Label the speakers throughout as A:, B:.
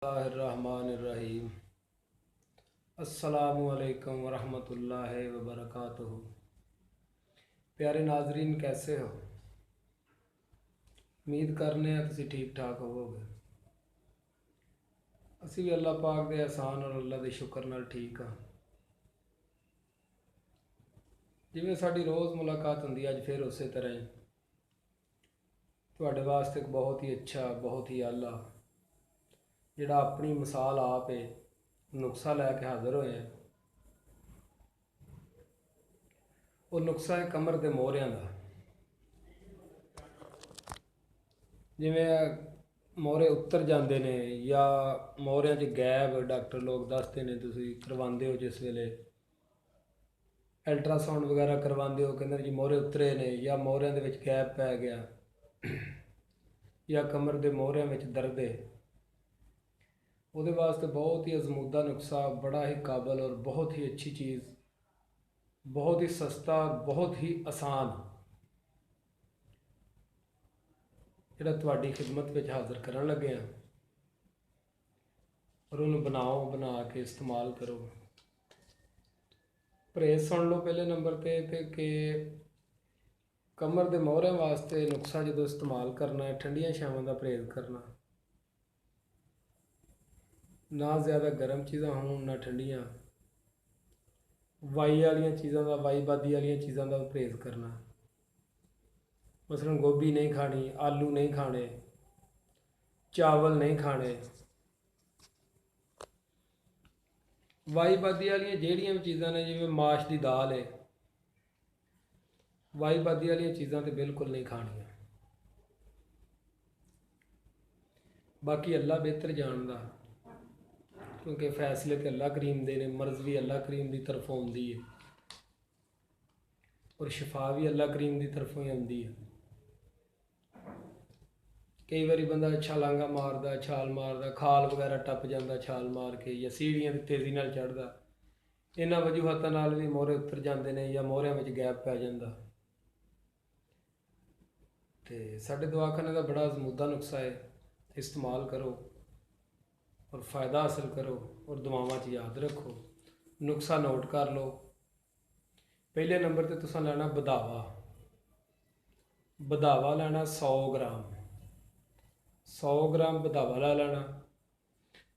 A: बिस्मिल्लाहिर्रहमानिर्रहीम। अस्सलामुअलैकुम वरहमतुल्लाहि वबरकातुहू। प्यारे नाजरीन, कैसे हो? उम्मीद करने तुसी ठीक ठाक होवोगे। असी भी अल्लाह पाक दे एहसान और अल्लाह दे शुक्र नाल ठीक हाँ। जिवें साडी रोज़ मुलाकात हुंदी अज फिर उस तरह ही तुहाडे वास्ते एक बहुत ही अच्छा, बहुत ही आला जिहड़ा अपनी मिसाल आप है नुक्सा लैके हाज़र होए हैं। वो नुक्सा है कमर के मोहरियां का। जिवें मोहरे उतर जाते ने या मोहरियां च गैब डॉक्टर लोग दसते ने, तुसी करवाते हो जिस वेले अल्ट्रासाउंड वगैरह करवाते हो, कहते जी मोहरे उतरे ने या मोहरियां दे विच गैप पै गया या कमर के मोहरियां में दर्द है। वो वास्ते बहुत ही अजमूदा नुस्खा, बड़ा ही काबल और बहुत ही अच्छी चीज़, बहुत ही सस्ता, बहुत ही आसान, जिहड़ा तुहाडी खिदमत में हाज़र करन लगे हैं। और उन्हें बनाओ, बना के इस्तेमाल करो। परहेज सुन लो पहले नंबर पे कि कमर के मोहरियां वास्ते नुस्खा जो इस्तेमाल करना है, ठंडिया छावां का परहेज करना, ना ज़्यादा गर्म चीज़ां होण ना ठंडियां, वाई वाली चीज़ों का, वाई बादी वाली चीज़ों का परहेज करना। मसलन गोभी नहीं खानी, आलू नहीं खाने, चावल नहीं खाने। वाई बादी वाली जिहड़ियां भी चीज़ां ने, जिवें माश की दाल है, वाई बादी वाली चीज़ां तो बिल्कुल नहीं खानियां। बाकी अल्लाह बेहतर जानदा, क्योंकि फैसले तो अल्लाह करीम दे ने, मर्ज़ भी अल्लाह करीम की तरफों आउंदी है और शिफा भी अल्लाह करीम की तरफों ही आउंदी है। कई बारी बंदा छलांगा मारदा, छाल मारदा, खाल वगैरह टप जाता छाल मार के, या सीढ़ियां तेज़ी नाल चढ़दा, इन्हां वजूहातां नाल भी मोहरे उतर जाते हैं या मोहरियां में गैप पै जाता। तो साडे दवाखाने का बड़ा अजमूदा नुस्खा है, इस्तेमाल करो और फ़ायदा हासिल करो और दुआवां च याद रखो। नुस्खा नोट कर लो। पहले नंबर पर तुसां लैना बधावा। बधावा लैना 100 ग्राम, 100 ग्राम बधावा ला लेना।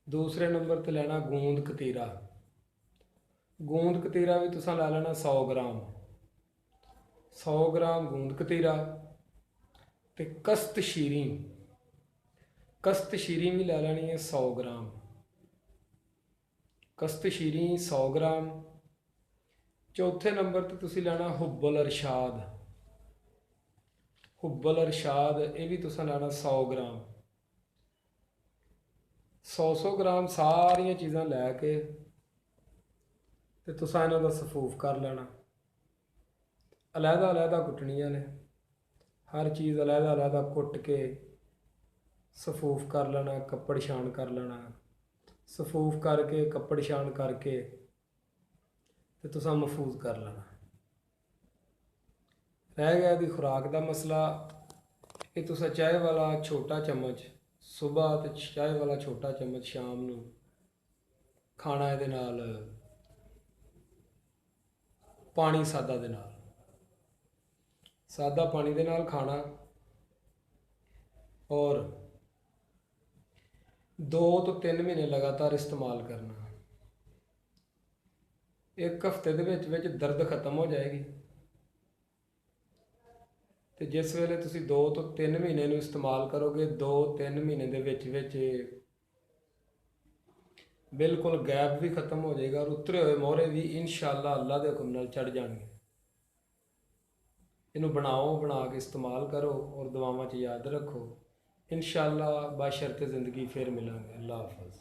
A: दूसरे नंबर पर लैना गूंद कतीरा। गूंद कतीरा भी तुसां ला लेना 100 ग्राम, 100 ग्राम गूंद कतीरा। ते कस्त शीरी, कस्त शीरी भी लै लैनी है 100 ग्राम, कस्त शीरी 100 ग्राम। चौथे नंबर पर तुसी लैना हुब्बल अरशाद। हुब्बल अरशाद ये भी तुसां लैना 100 ग्राम। 100 ग्राम सारिया चीज़ां लैके ते तुसां इन्हां दा सफूफ कर लेना। अलहदा अलहदा कुटनियां ने, हर चीज़ अलहदा अलहदा कुट के सफूफ कर लेना, कपड़ छान कर लेना। सफूफ करके कपड़ छान करके तो तुसां महफूज कर लेना। रह गया दी खुराक का मसला, कि तुसां चाय वाला छोटा चम्मच सुबह तो चाय वाला छोटा चम्मच शाम नूं खाना, ये नाल पानी सादा दे नाल, सादा पानी दे नाल खाना। और 2 तो 3 महीने लगातार इस्तेमाल करना। एक हफ्ते दे विच दर्द खत्म हो जाएगी। तो जिस वेले तुसी 2 तो 3 महीने नूं इस्तेमाल करोगे, 2-3 महीने दे विच बिल्कुल गैप भी खत्म हो जाएगा और उतरे हुए मोहरे भी इंशाअल्लाह अल्लाह के हुक्म नाल चढ़ जाएंगे। इनू बनाओ, बना के इस्तेमाल करो और दुआवां च याद रखो। इंशाअल्लाह बाशर्ते ज़िंदगी फिर मिलांगे। अल्लाह हाफ़िज़।